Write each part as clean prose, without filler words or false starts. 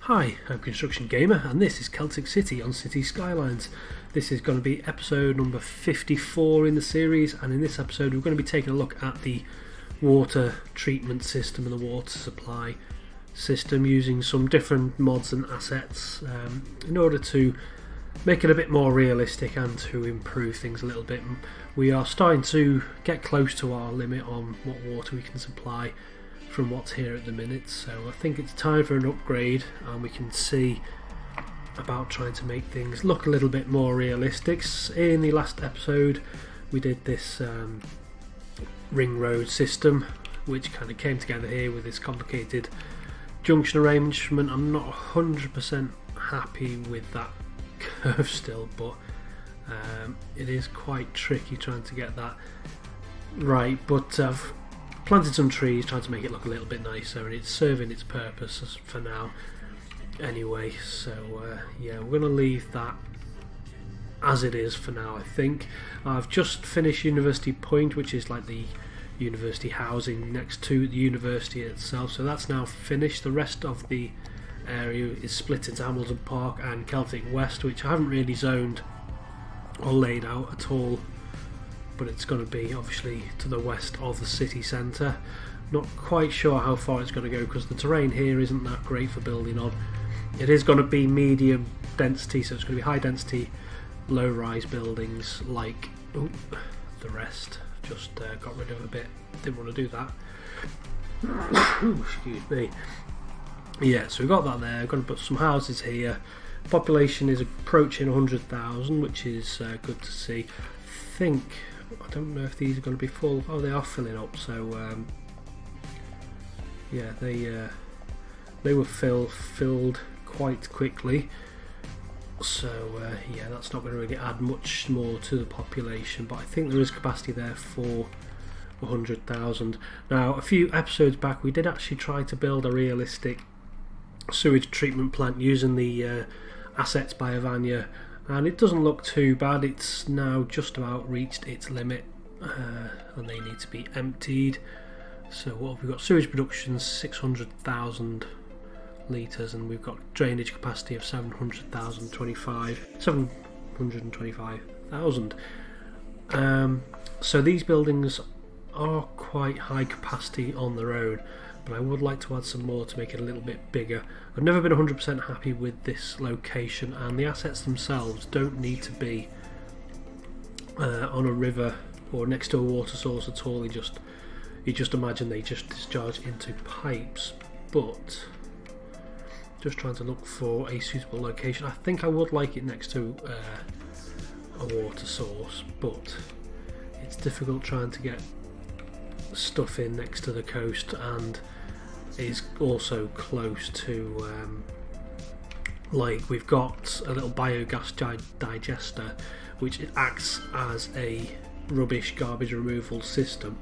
Hi, I'm Construction Gamer and this is Celtic City on City Skylines. This is going to be episode number 54 in the series, and in this episode we're going to be taking a look at the water treatment system and the water supply system using some different mods and assets in order to make it a bit more realistic and to improve things a little bit. We are starting to get close to our limit on what water we can supply from what's here at the minute, so I think it's time for an upgrade, and we can see about trying to make things look a little bit more realistic. In the last episode we did this ring road system which kind of came together here with this complicated junction arrangement. I'm not 100% happy with that curve still, but it is quite tricky trying to get that right, but I've planted some trees trying to make it look a little bit nicer, and it's serving its purpose for now anyway, so yeah, we're going to leave that as it is for now. I think I've just finished University Point, which is like the university housing next to the university itself, so that's now finished. The rest of the area is split into Hamilton Park and Celtic West, which I haven't really zoned or laid out at all, but it's going to be obviously to the west of the city centre. Not quite sure how far it's going to go because the terrain here isn't that great for building on. It is going to be medium density, so it's going to be high density low rise buildings like the rest. Just got rid of a bit, didn't want to do that. Excuse me. Yeah, so we've got that there. We're going to put some houses here. Population is approaching 100,000, which is good to see. I don't know if these are going to be full. Oh, they are filling up, so yeah, they were filled quite quickly, so yeah, that's not going to really add much more to the population, but I think there is capacity there for 100,000. Now, a few episodes back we did actually try to build a realistic sewage treatment plant using the assets by Avanya, and it doesn't look too bad. It's now just about reached its limit, and they need to be emptied. So what have we got? Sewage production 600,000 litres, and we've got drainage capacity of 725,000. So these buildings are quite high capacity on their own, but I would like to add some more to make it a little bit bigger. I've never been 100% happy with this location, and the assets themselves don't need to be on a river or next to a water source at all. You just imagine they just discharge into pipes, but just trying to look for a suitable location. I think I would like it next to a water source, but it's difficult trying to get stuff in next to the coast, and is also close to like we've got a little biogas digester which acts as a rubbish garbage removal system,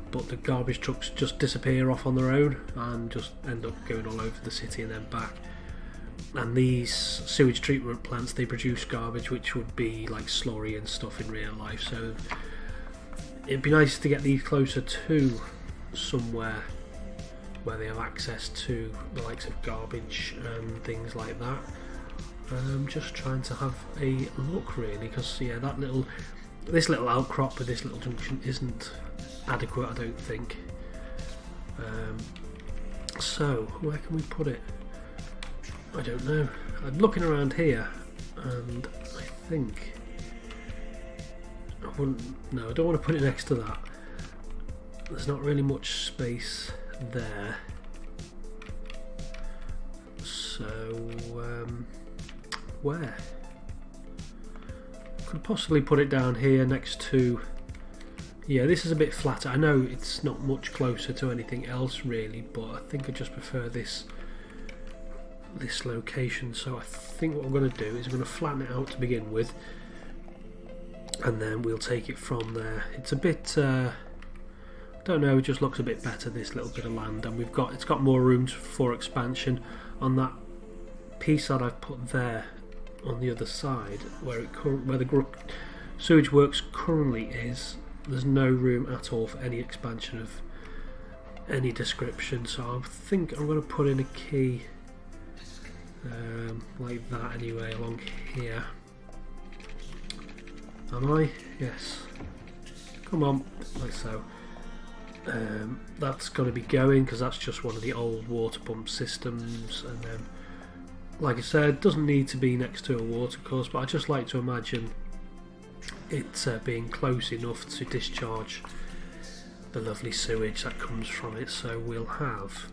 but the garbage trucks just disappear off on their own and just end up going all over the city and then back. And these sewage treatment plants, they produce garbage which would be like slurry and stuff in real life, so it'd be nice to get these closer to somewhere where they have access to the likes of garbage and things like that. Just trying to have a look really, because yeah, this little outcrop with this little junction isn't adequate, I don't think. So where can we put it? I don't know. I'm looking around here and I think I don't want to put it next to that. There's not really much space there, so where? Could possibly put it down here next to, yeah, this is a bit flatter. I know it's not much closer to anything else really, but I think I just prefer this location. So I think what I'm going to do is I'm going to flatten it out to begin with, and then we'll take it from there. It's a bit don't know, it just looks a bit better, this little bit of land, and it's got more room for expansion. On that piece that I've put there on the other side where the sewage works currently is, there's no room at all for any expansion of any description, so I think I'm going to put in a key like that anyway, along here. Am I? Yes. Come on, like so. That's got to be going because that's just one of the old water pump systems, and then, like I said, doesn't need to be next to a water course, but I just like to imagine it being close enough to discharge the lovely sewage that comes from it. So we'll have,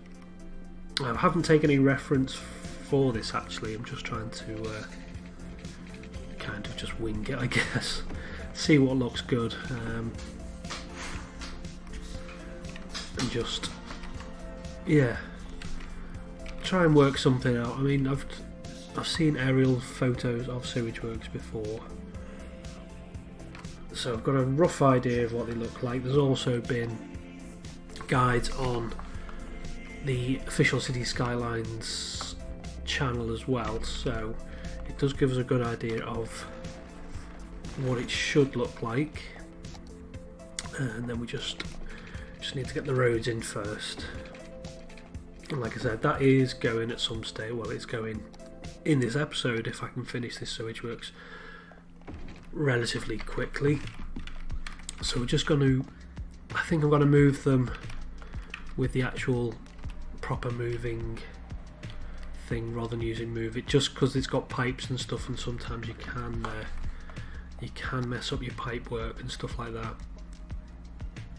I haven't taken any reference for this actually, I'm just trying to kind of just wing it, I guess, see what looks good, and just, yeah, try and work something out. I mean, I've seen aerial photos of sewage works before, so I've got a rough idea of what they look like. There's also been guides on the official City Skylines channel as well, so it does give us a good idea of what it should look like. And then we just need to get the roads in first. And like I said, that is going at some stage. Well, it's going in this episode if I can finish this sewage works relatively quickly. So we're just going to, I think I'm going to move them with the actual proper moving thing rather than using move it, just because it's got pipes and stuff, and sometimes you can mess up your pipe work and stuff like that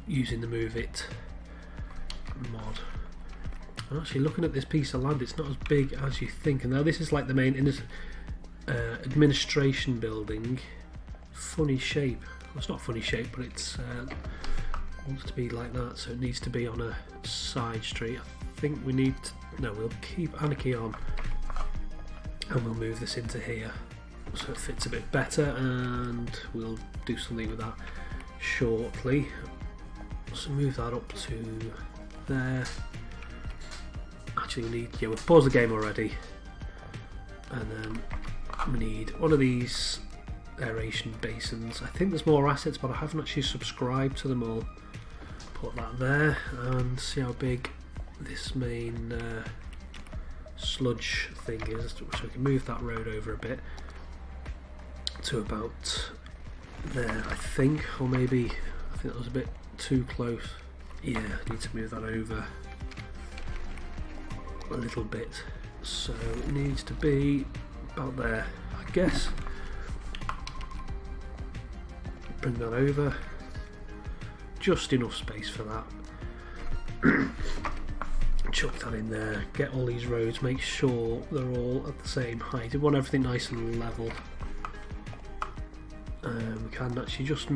using the move it mod. I'm actually looking at this piece of land, it's not as big as you think, and now this is like the main administration building. Funny shape, well, it's not funny shape, but it's wants to be like that, so it needs to be on a side street. I think we need to, no, we'll keep Anarchy on and we'll move this into here so it fits a bit better, and we'll do something with that shortly. So move that up to there. Actually we need, yeah, we've paused the game already, and then we need one of these aeration basins. I think there's more assets, but I haven't actually subscribed to them all. Put that there and see how big this main sludge thing is, so we can move that road over a bit to about there, I think, or maybe I think that was a bit too close. Yeah, I need to move that over a little bit, so it needs to be about there, I guess. Bring that over, just enough space for that. Chuck that in there, get all these roads, make sure they're all at the same height. We want everything nice and level. We can actually just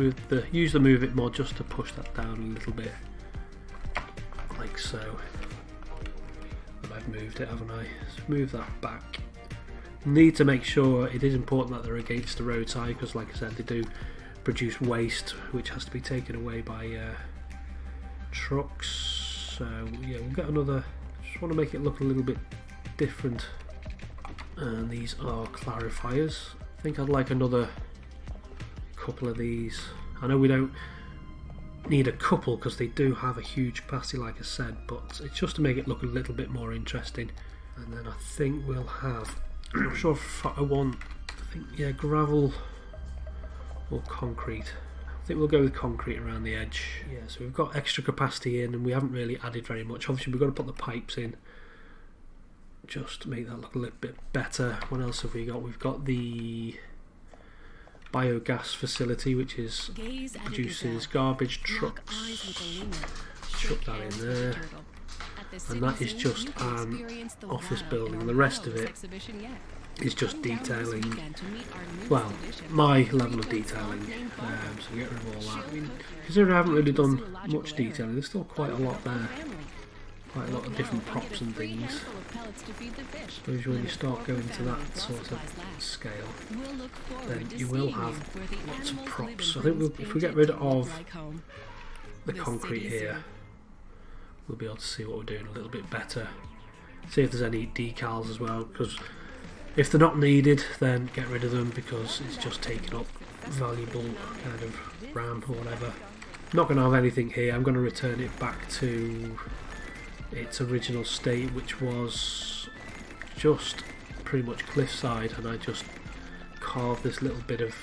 use the move it mod just to push that down a little bit, like so. And I've moved it, haven't I? So move that back. Need to make sure, it is important that they're against the roadside, because like I said, they do produce waste which has to be taken away by trucks. So yeah, we'll get another, just want to make it look a little bit different, and these are clarifiers. I think I'd like another couple of these. I know we don't need a couple because they do have a huge capacity like I said, but it's just to make it look a little bit more interesting. And then I think we'll have, I'm not sure if I want, I think, yeah, gravel or concrete. I think we'll go with concrete around the edge. Yeah, so we've got extra capacity in and we haven't really added very much. Obviously we've got to put the pipes in just to make that look a little bit better. What else have we got? We've got the biogas facility, which produces garbage trucks. Chuck that in there. And that is just an office building. The rest of it is just detailing, well, my level of detailing, so get rid of all that. I mean, considering I haven't really done much detailing, there's still quite a lot there, quite a lot of different props and things. I suppose when you start going to that sort of scale, then you will have lots of props. I think if we get rid of the concrete here, we'll be able to see what we're doing a little bit better. See if there's any decals as well, because if they're not needed, then get rid of them because it's just taking up valuable kind of RAM or whatever. Not going to have anything here. I'm going to return it back to its original state, which was just pretty much cliffside, and I just carved this little bit of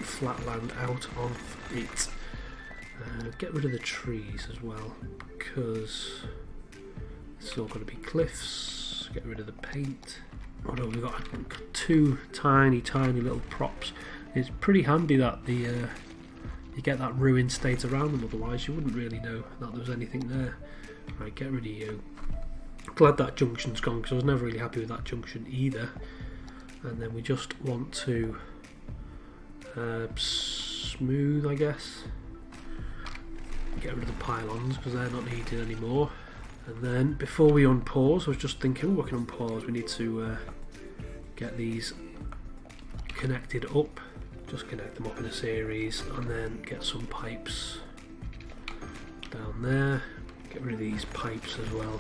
flat land out of it. Get rid of the trees as well, because it's all going to be cliffs. Get rid of the paint. Oh no, we've got two tiny little props. It's pretty handy that the you get that ruined state around them, otherwise you wouldn't really know that there was anything there. Right, get rid of you. Glad that junction's gone, because I was never really happy with that junction either. And then we just want to smooth, I guess. Get rid of the pylons because they're not needed anymore. And then before we unpause, I was just thinking, we can unpause, we need to get these connected up. Just connect them up in a series, and then get some pipes down there. Get rid of these pipes as well,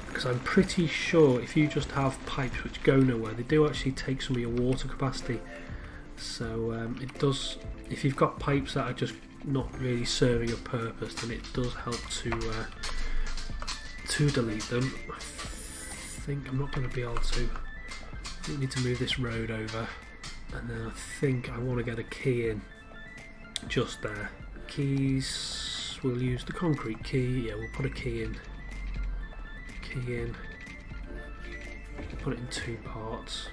because I'm pretty sure if you just have pipes which go nowhere, they do actually take some of your water capacity. So it does, if you've got pipes that are just not really serving a purpose, then it does help to delete them. I think I'm not going to be able to. I think we need to move this road over, and then I think I want to get a key in just there. Keys, we'll use the concrete key. Yeah, we'll put a key in. Put it in two parts.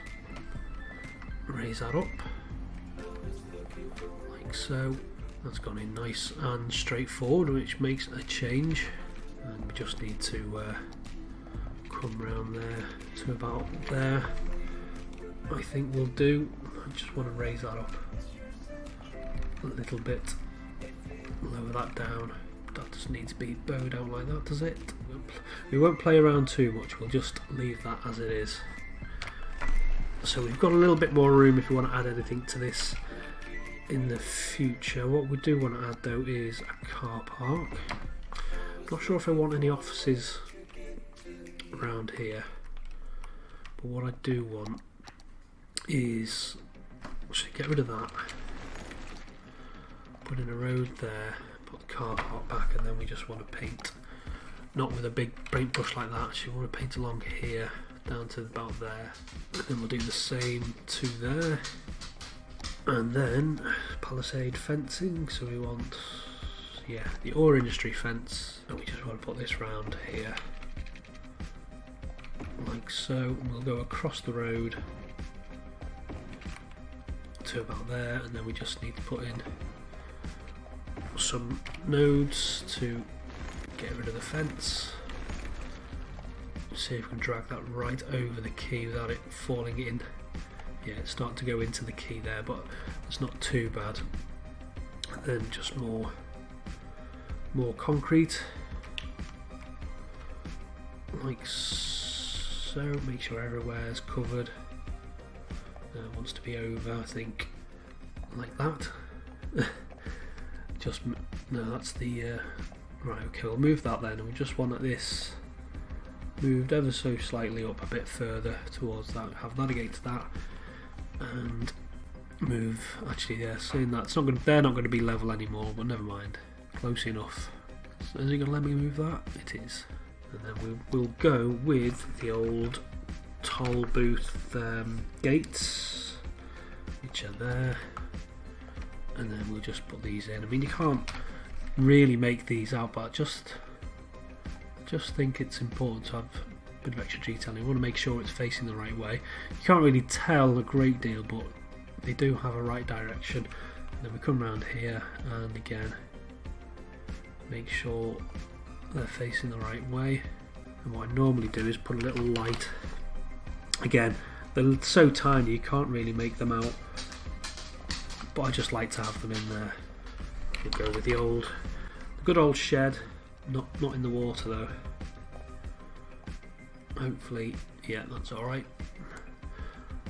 Raise that up like so. That's gone in nice and straightforward, which makes a change. And we just need to come round there to about there. I think we'll do. I just want to raise that up a little bit, lower that down. That doesn't need to be bowed out like that, does it? We won't play around too much, we'll just leave that as it is. So we've got a little bit more room if we want to add anything to this in the future. What we do want to add though is a car park. Not sure if I want any offices around here, but what I do want is actually get rid of that, put in a road there, put the car park back, and then we just want to paint, not with a big paintbrush like that, actually we want to paint along here down to about there, and then we'll do the same to there. And then palisade fencing, so we want, yeah, the ore industry fence, and we just want to put this round here like so, and we'll go across the road to about there, and then we just need to put in some nodes to get rid of the fence. See if we can drag that right over the key without it falling in. Yeah, it's starting to go into the key there, but it's not too bad. And then just more concrete like so. Make sure everywhere is covered. Wants to be over, I think, like that. Just no, that's the right. Okay, we'll move that then, and we just want this moved ever so slightly up a bit further towards that. Have that against that, and move. Actually, yeah, saying that, it's not going. They're not going to be level anymore, but never mind. Close enough. So is it going to let me move that? It is. And then we'll go with the old toll booth gates, which are there, and then we'll just put these in. I mean, you can't really make these out, but just think it's important to have a bit of extra detailing. You want to make sure it's facing the right way. You can't really tell a great deal, but they do have a right direction. And then we come around here, and again make sure they're facing the right way. And what I normally do is put a little light. Again, they're so tiny you can't really make them out, but I just like to have them in there. We'll go with the good old shed, not in the water though. Hopefully, yeah, that's alright.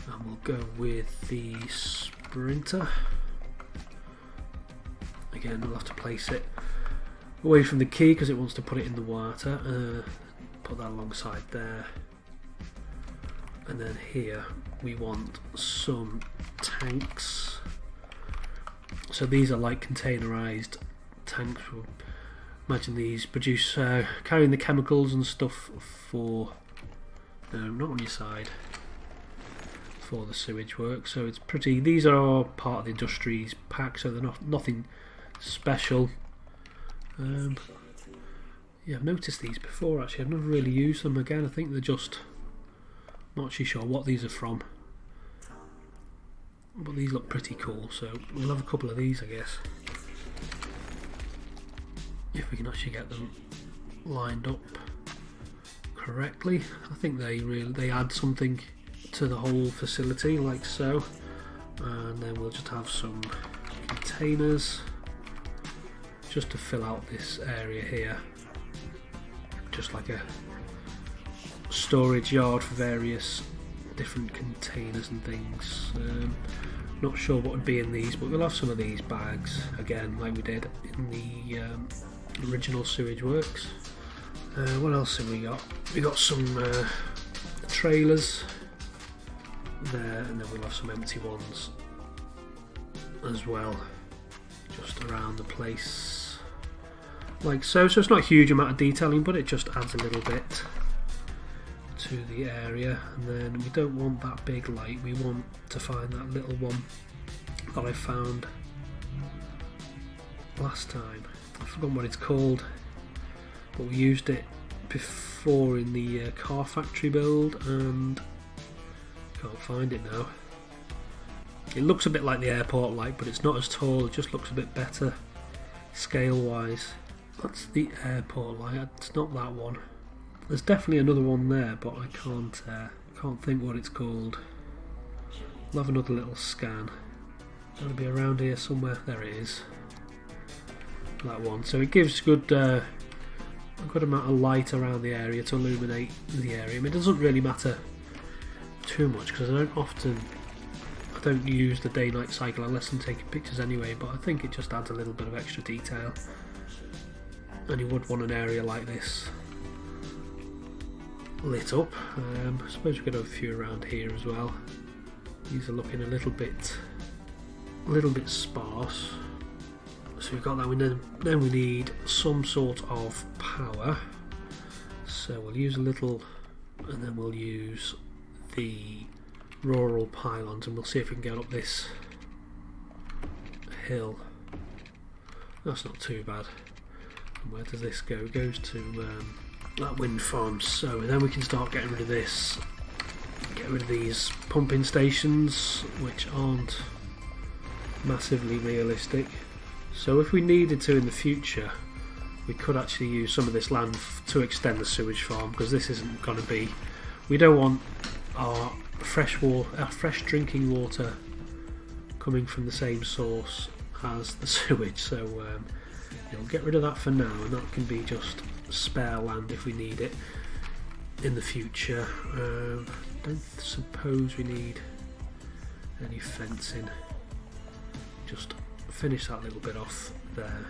And we'll go with the sprinter. Again, we'll have to place it away from the key because it wants to put it in the water. Put that alongside there. And then here we want some tanks. So these are like containerized tanks. We'll imagine these produce carrying the chemicals and stuff for No, not on your side. For the sewage work, so it's pretty. These are part of the industries pack, so they're nothing special. Yeah, I've noticed these before actually. I've never really used them. Again, I think they're just not actually sure what these are from, but these look pretty cool. So we'll have a couple of these, I guess, if we can actually get them lined up correctly. I think they add something to the whole facility, like so. And then we'll just have some containers just to fill out this area here, just like a storage yard for various different containers and things. Not sure what would be in these, but we'll have some of these bags again, like we did in the original sewage works. What else have we got? We got some trailers there, and then we'll have some empty ones as well, just around the place, like so. So it's not a huge amount of detailing, but it just adds a little bit to the area. And then we don't want that big light, we want to find that little one that I found last time. I've forgotten what it's called, but we used it before in the car factory build and can't find it now. It looks a bit like the airport light, but it's not as tall, it just looks a bit better scale wise. That's the airport light, it's not that one. There's definitely another one there, but I can't think what it's called. We'll have another little scan. That'll be around here somewhere. There it is. That one. So it gives a good amount of light around the area to illuminate the area. I mean, it doesn't really matter too much because I don't use the day-night cycle unless I'm taking pictures anyway, but I think it just adds a little bit of extra detail, and you would want an area like this lit up. I suppose we could have a few around here as well. These are looking a little bit sparse. So we've got that. Then we need some sort of power. So we'll use a little, and then we'll use the rural pylons, and we'll see if we can get up this hill. That's not too bad. And where does this go? It goes to that wind farm. So then we can start getting rid of this. Get rid of these pumping stations, which aren't massively realistic. So if we needed to in the future, we could actually use some of this land to extend the sewage farm, because this isn't going to be. We don't want our fresh drinking water coming from the same source as the sewage. So we'll get rid of that for now, and that can be just spare land if we need it in the future. Don't suppose we need any fencing. Just finish that little bit off there.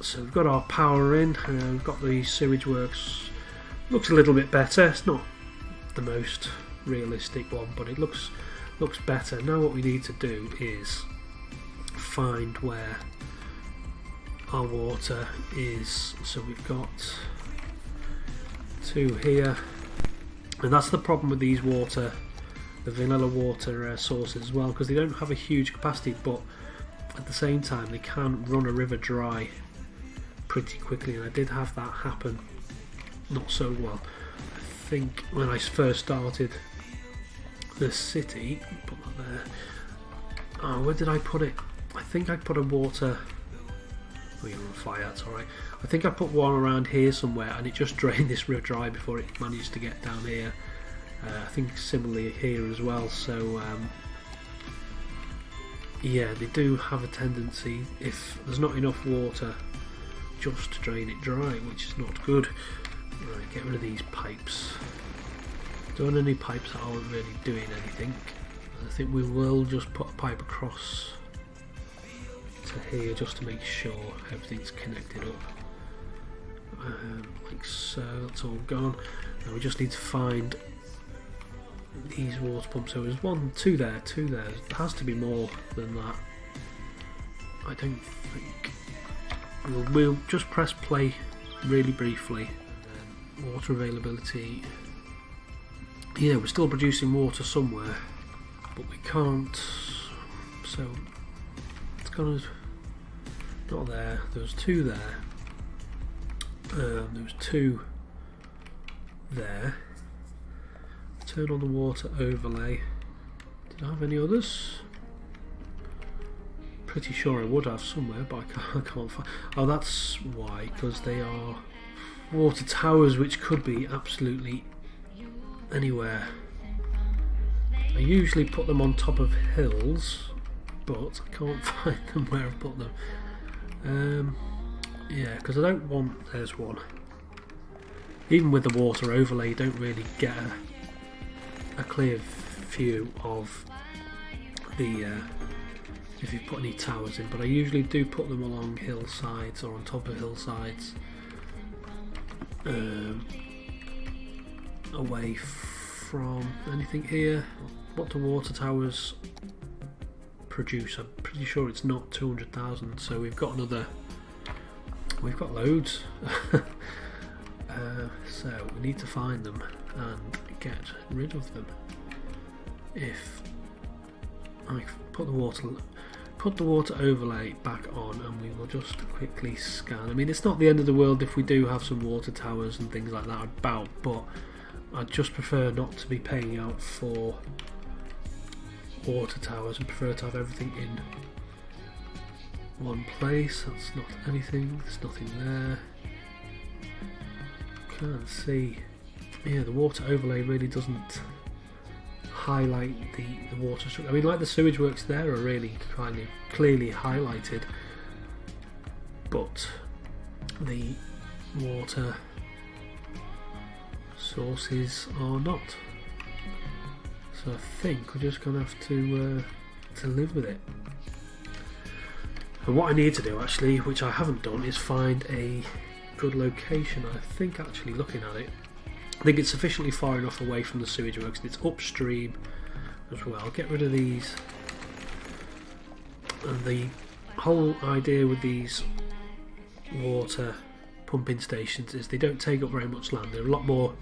So we've got our power in, we've got the sewage works. Looks a little bit better. It's not the most realistic one, but it looks better. Now what we need to do is find where our water is. So we've got two here, and that's the problem with these the vanilla water sources as well, because they don't have a huge capacity, but at the same time they can run a river dry pretty quickly, and I did have that happen not so well. I think when I first started the city, put that there. Oh, where did I put it? I think I put a water. Oh, you're on fire, that's alright. I think I put one around here somewhere, and it just drained this river dry before it managed to get down here. I think similarly here as well. So yeah, they do have a tendency, if there's not enough water, just to drain it dry, which is not good. Right, get rid of these pipes. Don't want any pipes that aren't really doing anything. I think we will just put a pipe across to here just to make sure everything's connected up. Like so, that's all gone. Now we just need to find these water pumps. So there's two there. There has to be more than that. I don't think. We'll just press play really briefly. Water availability yeah, we're still producing water somewhere, but we can't. So it's gonna not there. There was 2 there. There was 2 there. Turn on the water overlay. Did I have any others? Pretty sure I would have somewhere, but I can't find. Oh, that's why, because they are water towers, which could be absolutely anywhere. I usually put them on top of hills, but I can't find them where I've put them. Yeah, because I don't want. There's one. Even with the water overlay, you don't really get a clear view of the if you put any towers in, but I usually do put them along hillsides or on top of hillsides, away from anything here. What do water towers produce? I'm pretty sure it's not 200,000, so we've got loads. So we need to find them and get rid of them. If I put the water overlay back on, and we will just quickly scan. I mean, it's not the end of the world if we do have some water towers and things like that about, but I'd just prefer not to be paying out for water towers and prefer to have everything in one place. That's not anything. There's nothing there. Can't see. Yeah, the water overlay really doesn't highlight the water structure. I mean, like the sewage works there are really kind of clearly highlighted, but the water sources are not. So I think we're just going to have to live with it. And what I need to do, actually, which I haven't done, is find a good location. I think, actually, looking at it, I think it's sufficiently far enough away from the sewage works, and it's upstream as well. I'll get rid of these. And the whole idea with these water pumping stations is they don't take up very much land. They're a lot more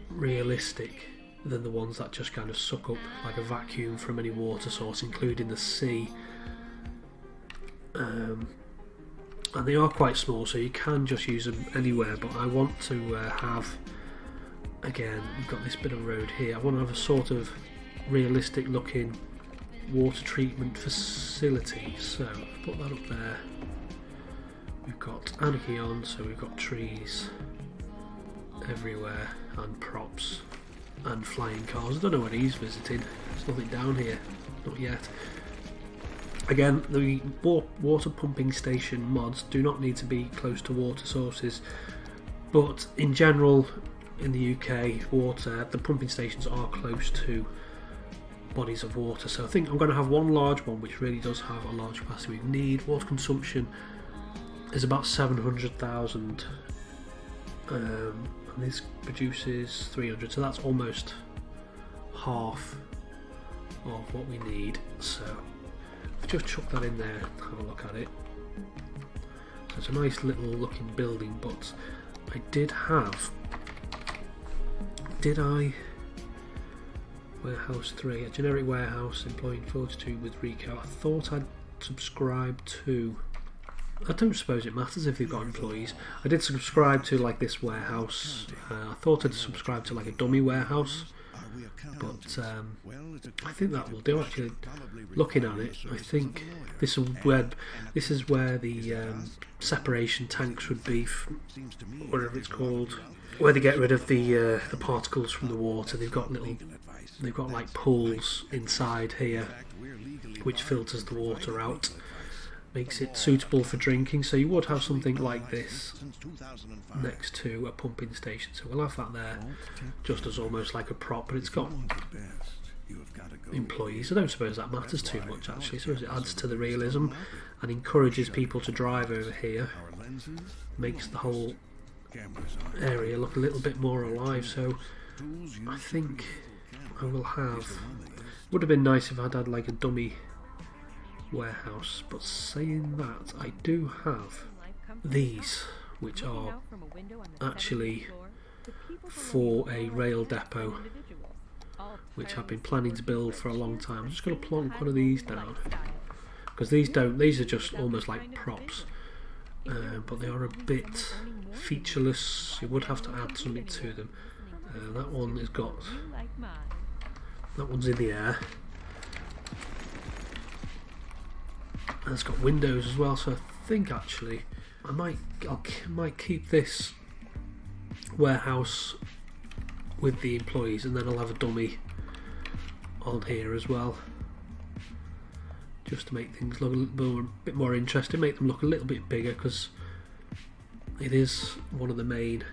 realistic than the ones that just kind of suck up like a vacuum from any water source, including the sea. And they are quite small, so you can just use them anywhere, but I want to have, again, we've got this bit of road here, I want to have a sort of realistic looking water treatment facility. So I've put that up there. We've got anarchy on, so we've got trees everywhere and props and flying cars. I don't know what he's visiting. There's nothing down here, not yet. Again, the water pumping station mods do not need to be close to water sources, but in general in the UK, the pumping stations are close to bodies of water. So I think I'm going to have one large one which really does have a large capacity. We need water consumption is about 700,000, and this produces 300, so that's almost half of what we need. So just chuck that in there, have a look at it. So it's a nice little looking building, but I did I warehouse 3, a generic warehouse employing 42 with Rico. I thought I'd subscribe to, I don't suppose it matters if they've got employees. I did subscribe to like this warehouse. I thought I'd subscribe to like a dummy warehouse, but I think that will do. Actually, looking at it, I think this is where the separation tanks would be, whatever it's called, where they get rid of the particles from the water. They've got like pools inside here, which filters the water out, makes it suitable for drinking. So you would have something like this next to a pumping station. So we'll have that there, just as almost like a prop, but it's got employees. I don't suppose that matters too much actually, so it adds to the realism and encourages people to drive over here, makes the whole area look a little bit more alive. So I think I will have, would have been nice if I'd had like a dummy warehouse, but saying that, I do have these, which are actually for a rail depot, which I've been planning to build for a long time. I'm just going to plonk one of these down, because these are just almost like props, but they are a bit featureless. You would have to add something to them. That one's in the air, and it's got windows as well. So I think actually I might keep this warehouse with the employees, and then I'll have a dummy on here as well, just to make things look a bit more interesting, make them look a little bit bigger, because it is one of the main,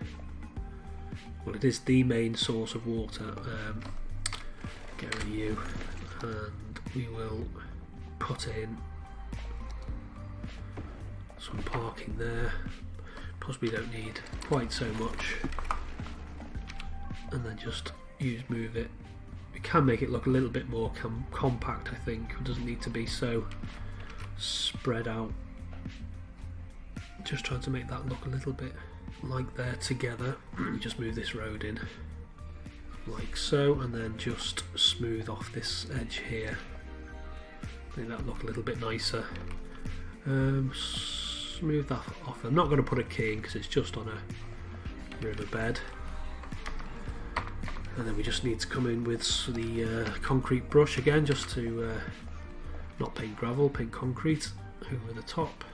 well, it is the main source of water. Get rid of you, and we will put in some parking there. Possibly don't need quite so much, and then just move it. We can make it look a little bit more compact, I think. It doesn't need to be so spread out. Just trying to make that look a little bit like they're together. Just move this road in like so, and then just smooth off this edge here. Make that look a little bit nicer. Smooth that off. I'm not going to put a key in because it's just on a riverbed. And then we just need to come in with the concrete brush again, just to not paint gravel, paint concrete over the top.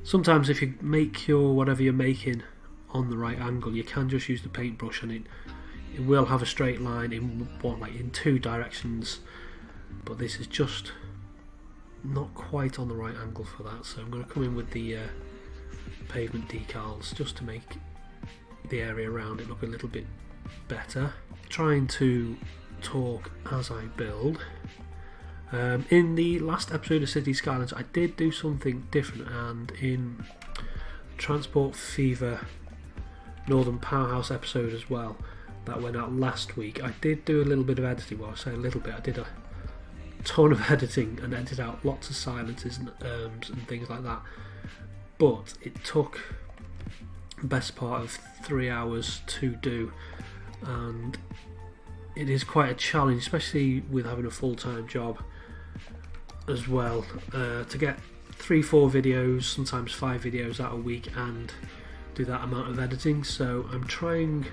Sometimes if you make your whatever you're making on the right angle, you can just use the paintbrush, and it will have a straight line in in two directions, but this is just not quite on the right angle for that. So I'm going to come in with the pavement decals just to make the area around it look a little bit better. Trying to talk as I build. In the last episode of City Skylines I did do something different, and in Transport Fever Northern Powerhouse episode as well, that went out last week, I did do a little bit of editing. Well, I say a little bit, I did a ton of editing and edited out lots of silences and and things like that, but it took the best part of 3 hours to do, and it is quite a challenge, especially with having a full-time job as well, to get 3-4 videos, sometimes 5 videos out a week and do that amount of editing. So I'm trying,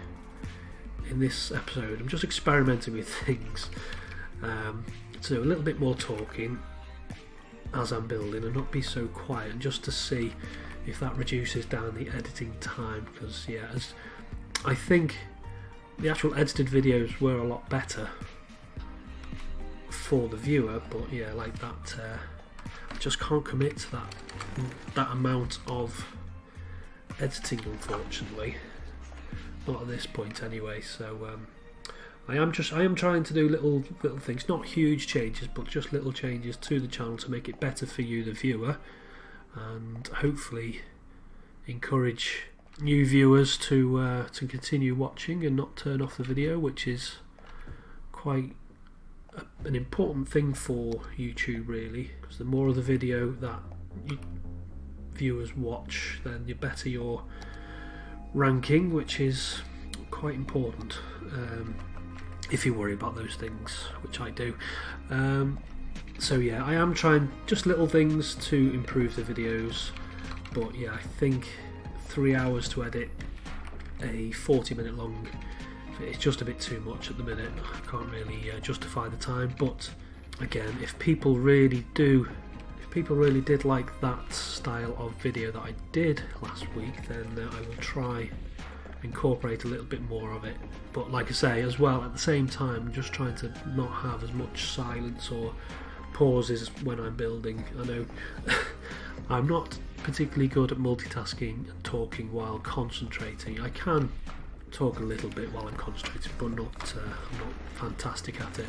in this episode, I'm just experimenting with things, to do a little bit more talking as I'm building and not be so quiet, and just to see if that reduces down the editing time, because yeah, as I think the actual edited videos were a lot better for the viewer, but yeah, like that, I just can't commit to that amount of editing, unfortunately, not at this point anyway. So I am trying to do little things, not huge changes, but just little changes to the channel to make it better for you, the viewer, and hopefully encourage new viewers to continue watching and not turn off the video, which is quite an important thing for YouTube, really, because the more of the video that viewers watch, then the better your ranking, which is quite important, if you worry about those things, which I do. So yeah, I am trying just little things to improve the videos, but yeah, I think 3 hours to edit a 40-minute long, it's just a bit too much at the minute. I can't really justify the time, but again, if people really did like that style of video that I did last week, then I will try incorporate a little bit more of it. But like I say, as well, at the same time, I'm just trying to not have as much silence or pauses when I'm building. I know I'm not particularly good at multitasking and talking while concentrating. I can talk a little bit while I'm concentrating, but I'm not fantastic at it,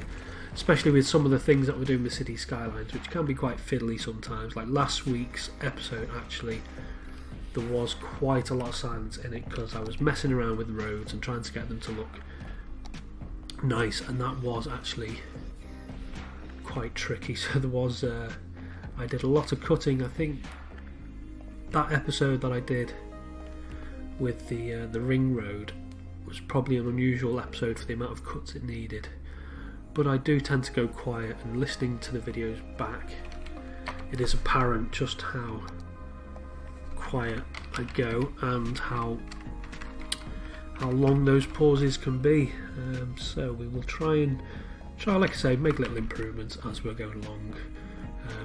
especially with some of the things that we're doing with City Skylines, which can be quite fiddly sometimes. Like last week's episode, actually, there was quite a lot of silence in it because I was messing around with the roads and trying to get them to look nice, and that was actually quite tricky. So there was I did a lot of cutting. I think that episode that I did with the ring road was probably an unusual episode for the amount of cuts it needed, but I do tend to go quiet, and listening to the videos back, it is apparent just how quiet I go and how long those pauses can be. So we will try, like I say, make little improvements as we're going along.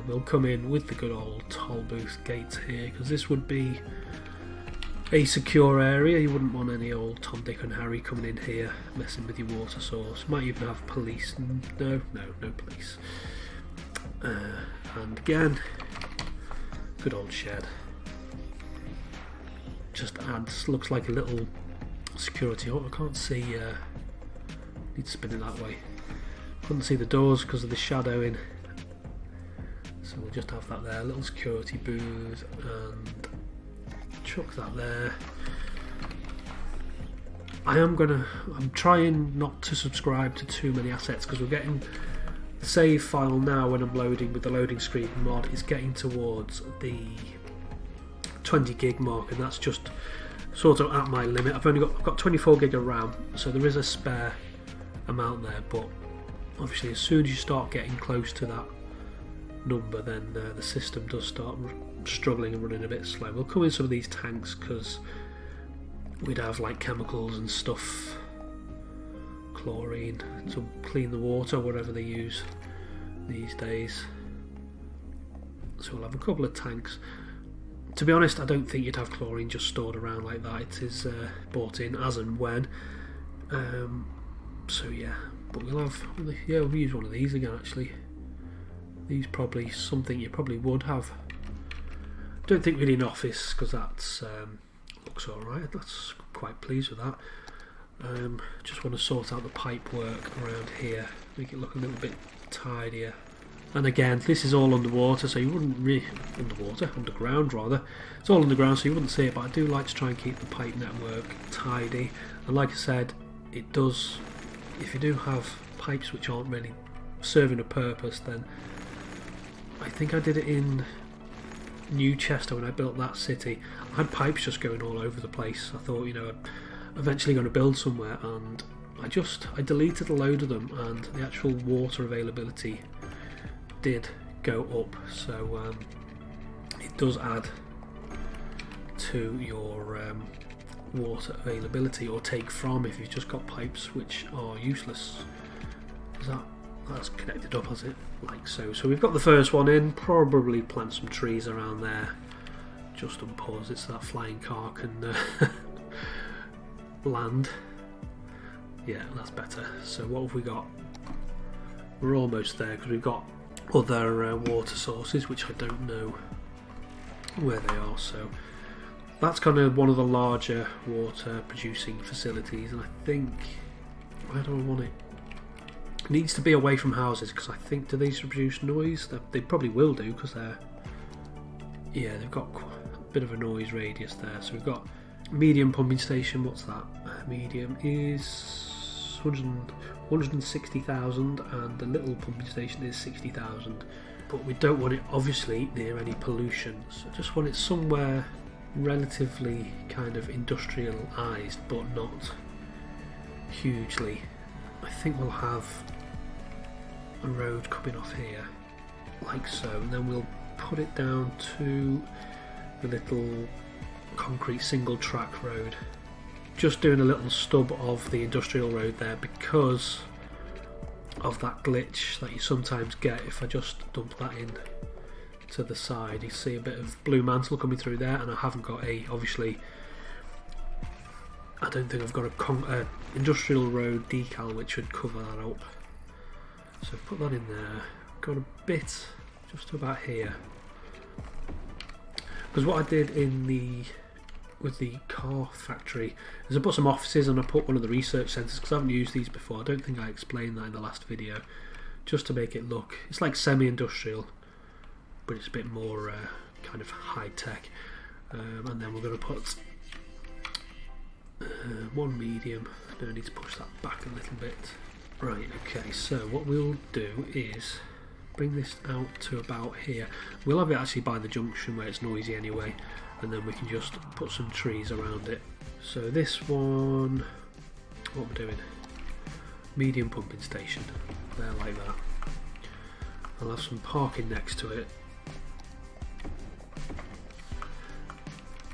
We'll come in with the good old toll booth gates here, because this would be a secure area. You wouldn't want any old Tom, Dick and Harry coming in here messing with your water source. Might even have police. No police. And again, good old shed. Just adds, looks like a little security. Oh, I can't see. Need to spin it that way. Couldn't see the doors because of the shadowing. So we'll just have that there, a little security booth, and chuck that there. I'm trying not to subscribe to too many assets, because we're getting the save file now when I'm loading with the loading screen mod is getting towards the 20 gig mark, and that's just sort of at my limit. I've got 24 gig of RAM, so there is a spare amount there, but obviously as soon as you start getting close to that number, then the system does start struggling and running a bit slow. We'll come in some of these tanks because we'd have like chemicals and stuff, chlorine to clean the water, whatever they use these days. So we'll have a couple of tanks. To be honest, I don't think you'd have chlorine just stored around like that. It is bought in as and when. So yeah, but we'll use one of these again actually. These probably something you probably would have. Don't think really an office, because that's looks alright. That's quite pleased with that. Just want to sort out the pipe work around here, make it look a little bit tidier. And again, this is all underwater, so you wouldn't really underground rather. It's all underground, so you wouldn't see it. But I do like to try and keep the pipe network tidy. And like I said, it does. If you do have pipes which aren't really serving a purpose, then I think I did it in Newchester when I built that city. I had pipes just going all over the place. I thought, I'm eventually going to build somewhere, and I deleted a load of them, and the actual water availability did go up. So it does add to your water availability, or take from if you've just got pipes which are useless. That's connected up, has it? Like so. So we've got the first one in. Probably plant some trees around there. Just unpause it so that flying car can land. Yeah, that's better. So what have we got? We're almost there, because we've got other water sources which I don't know where they are. So that's kind of one of the larger water producing facilities, and I think, where do I want it? It needs to be away from houses, because I think, do these produce noise? They probably will do, because they've got a bit of a noise radius there. So we've got medium pumping station. What's that? Medium is 160,000, and the little pumping station is 60,000. But we don't want it obviously near any pollution, so I just want it somewhere relatively kind of industrialised, but not hugely. I think we'll have a road coming off here, like so, and then we'll put it down to the little concrete single track road. Just doing a little stub of the industrial road there because of that glitch that you sometimes get if I just dump that in to the side. You see a bit of blue mantle coming through there, and I haven't got obviously I don't think I've got a industrial road decal which would cover that up. So put that in there. Got a bit just to about here. Because what I did with the car factory is I put some offices, and I put one of the research centres, because I haven't used these before. I don't think I explained that in the last video. Just to make it look, it's like semi-industrial, but it's a bit more kind of high-tech. And then we're going to put one medium. No, I need to push that back a little bit. Right, okay, so what we'll do is bring this out to about here. We'll have it actually by the junction where it's noisy anyway, and then we can just put some trees around it. So this one what we're doing. Medium pumping station. There, like that. I'll have some parking next to it.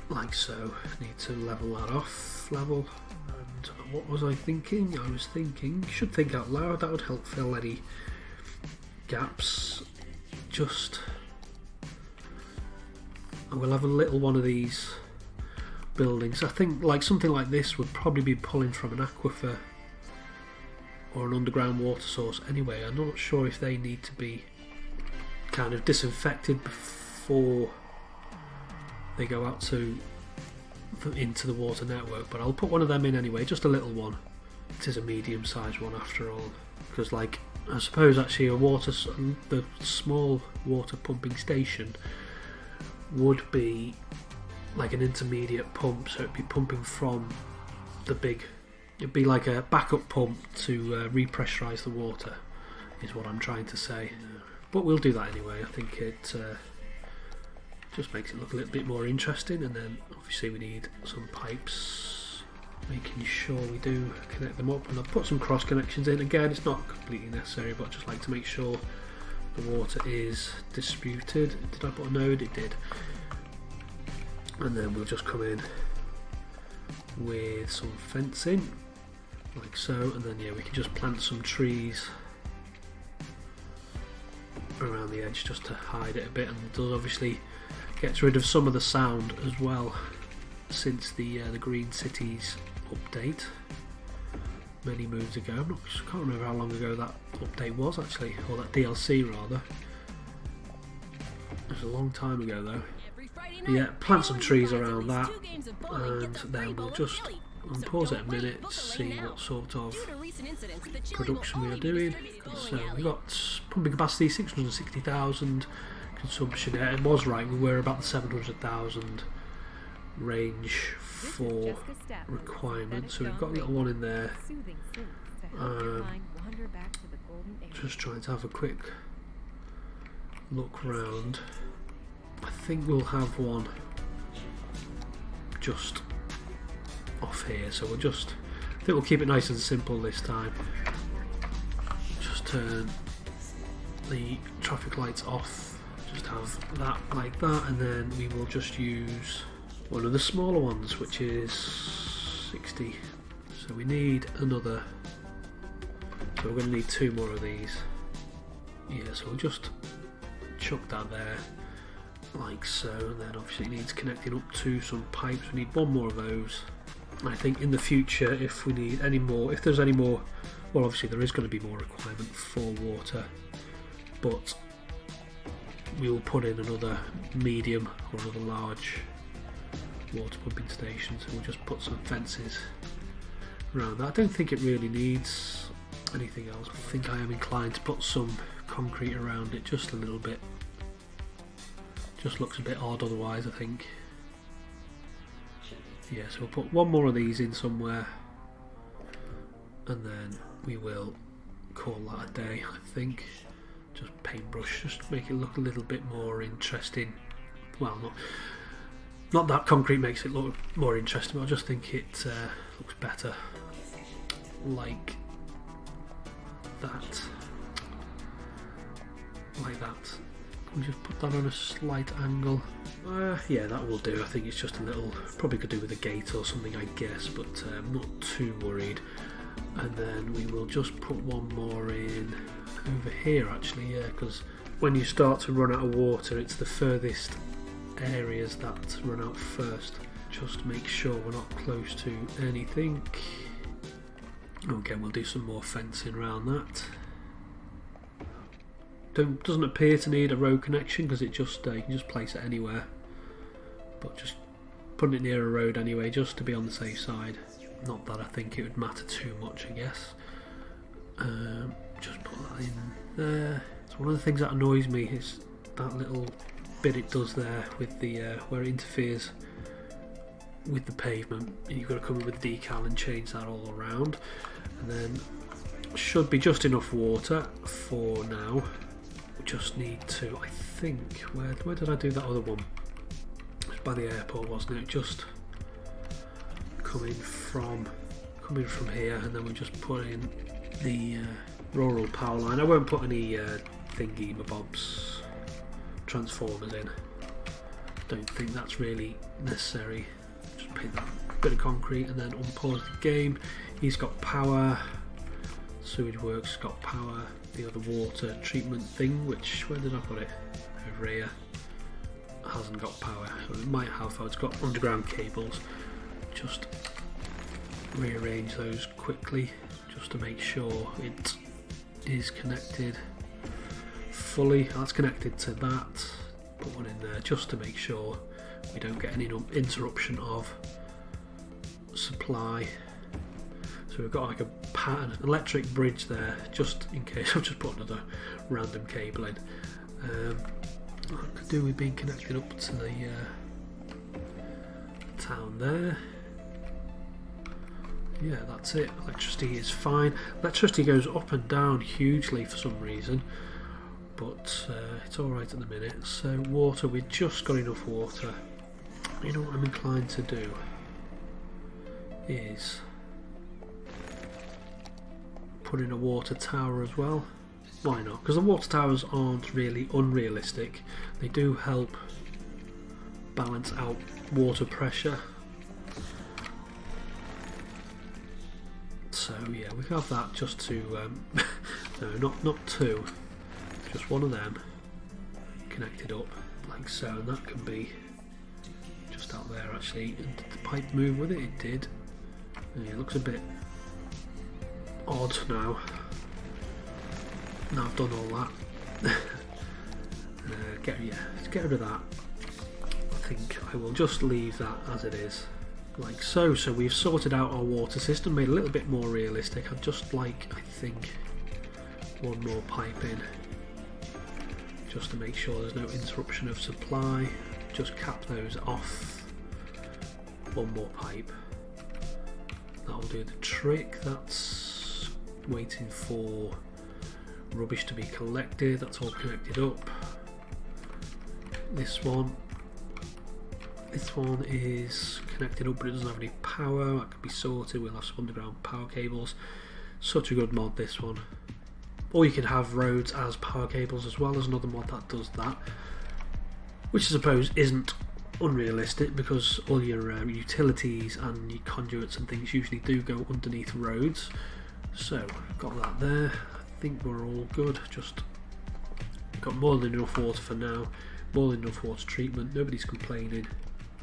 Like so. Need to level that off. Level. And what was I thinking? I was thinking, should think out loud, that would help fill any gaps. Just, we'll have a little one of these buildings. I think like something like this would probably be pulling from an aquifer or an underground water source anyway. I'm not sure if they need to be kind of disinfected before they go out into the water network, but I'll put one of them in anyway, just a little one. It is a medium sized one after all, because like I suppose actually the small water pumping station would be like an intermediate pump, so it'd be pumping from the big, it'd be like a backup pump to repressurize the water, is what I'm trying to say. But we'll do that anyway. I think it just makes it look a little bit more interesting. And then obviously we need some pipes, making sure we do connect them up, and I've put some cross connections in. Again, it's not completely necessary, but I just like to make sure the water is distributed. Did I put a node? It did. And then we'll just come in with some fencing like so, and then yeah, we can just plant some trees around the edge just to hide it a bit, and it does obviously gets rid of some of the sound as well since the Green Cities update many moons ago. I can't remember how long ago that update was actually, or that DLC rather. It was a long time ago though. Yeah, plant some trees around that, and then we'll just pause it a minute to see what sort of production we are doing. So we got pumping capacity 660,000, consumption. It was right, we were about the 700,000 range for requirement, so we've got a little one in there. Just trying to have a quick look round. I think we'll have one just off here, so I think we'll keep it nice and simple this time. Just turn the traffic lights off, just have that like that, and then we will just use one of the smaller ones, which is 60. So we need another, so we're going to need 2 more of these. Yeah, so we'll just chuck that there like so, and then obviously it needs connecting up to some pipes. We need 1 more of those. I think in the future, if we need any more, if there's any more, well obviously there is going to be more requirement for water, but we will put in another medium or another large water pumping station, so we'll just put some fences around that. I don't think it really needs anything else. I think I am inclined to put some concrete around it just a little bit. Just looks a bit odd otherwise, I think. Yeah, so we'll put 1 more of these in somewhere, and then we will call that a day, I think. Just paintbrush, just make it look a little bit more interesting. Well, not that concrete makes it look more interesting, but I just think it looks better like that. Like that. We just put that on a slight angle. Yeah, that will do. I think it's just a little, probably could do with a gate or something, I guess, but I'm not too worried. And then we will just put 1 more in over here actually, yeah, because when you start to run out of water, it's the furthest areas that run out first. Just make sure we're not close to anything. Okay, we'll do some more fencing around that. Doesn't appear to need a road connection because it just you can just place it anywhere, but just putting it near a road anyway, just to be on the safe side. Not that I think it would matter too much, I guess. Just put that in there. It's one of the things that annoys me is that little bit it does there with the where it interferes with the pavement. You've got to come in with the decal and change that all around, and then should be just enough water for now. We just need to, I think, where did I do that other one? It was by the airport, wasn't it? Just coming coming from here, and then we'll just put in the rural power line. I won't put any thingy mabobs transformers in. Don't think that's really necessary. Just paint that bit of concrete and then unpause the game. He's got power. Sewage works got power. The other water treatment thing, which, where did I put it? Over here. Hasn't got power. It might have, though. It's got underground cables. Just rearrange those quickly just to make sure it is connected fully. That's connected to that. Put one in there just to make sure we don't get any interruption of supply. So we've got like an electric bridge there, just in case. I've just put another random cable in. What could do with being connected up to the town there. Yeah, that's it. Electricity is fine. Electricity goes up and down hugely for some reason, but it's alright at the minute. So water, we've just got enough water. You know what I'm inclined to do is put in a water tower as well. Why not? Because the water towers aren't really unrealistic. They do help balance out water pressure. So yeah, we have that just to no, not two, just one of them connected up like so, and that can be just out there actually. And did the pipe move with it? It did. Yeah, it looks a bit odd now. Now I've done all that. Let's get rid of that. I think I will just leave that as it is, like so. So we've sorted out our water system, made it a little bit more realistic. I'd just like, I think, one more pipe in, just to make sure there's no interruption of supply. Just cap those off. One more pipe. That'll do the trick. That's waiting for rubbish to be collected. That's all connected up. This one is connected up, but it doesn't have any power. That could be sorted. We'll have some underground power cables. Such a good mod, this one. Or you can have roads as power cables as well. There's another mod that does that, which I suppose isn't unrealistic, because all your utilities and your conduits and things usually do go underneath roads. So got that there. I think we're all good. Just got more than enough water for now, more than enough water treatment. Nobody's complaining.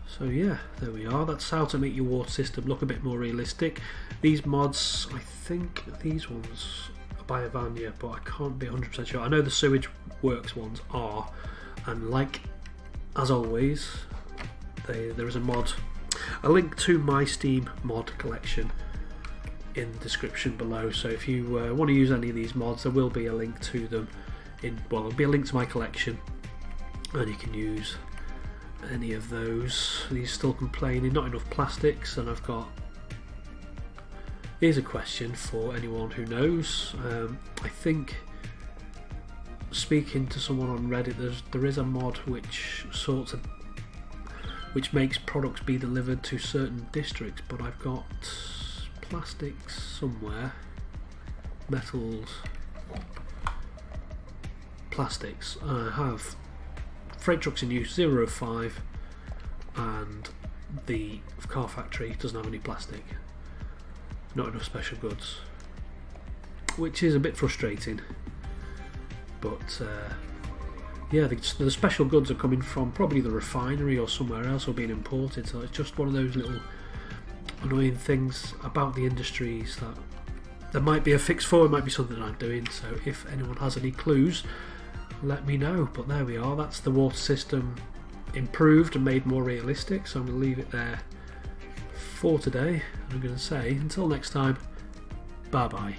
So yeah, there we are. That's how to make your water system look a bit more realistic. These mods, I think these ones are by Avania, but I can't be 100% sure. I know the sewage works ones are, and like as always, there is a mod, a link to my Steam mod collection in the description below. So if you want to use any of these mods, there will be a link to them well, there'll be a link to my collection, and you can use any of those. He's still complaining, not enough plastics, and I've got, here's a question for anyone who knows. I think, speaking to someone on Reddit, there is a mod which makes products be delivered to certain districts, but I've got plastics somewhere, metals, plastics. I have freight trucks in use 05, and the car factory doesn't have any plastic, not enough special goods, which is a bit frustrating. But yeah, the special goods are coming from probably the refinery or somewhere else, or being imported, so it's just one of those little annoying things about the industries that there might be a fix for. It might be something I'm doing, so if anyone has any clues, let me know. But there we are, that's the water system improved and made more realistic. So I'm going to leave it there for today, and I'm going to say until next time, bye bye.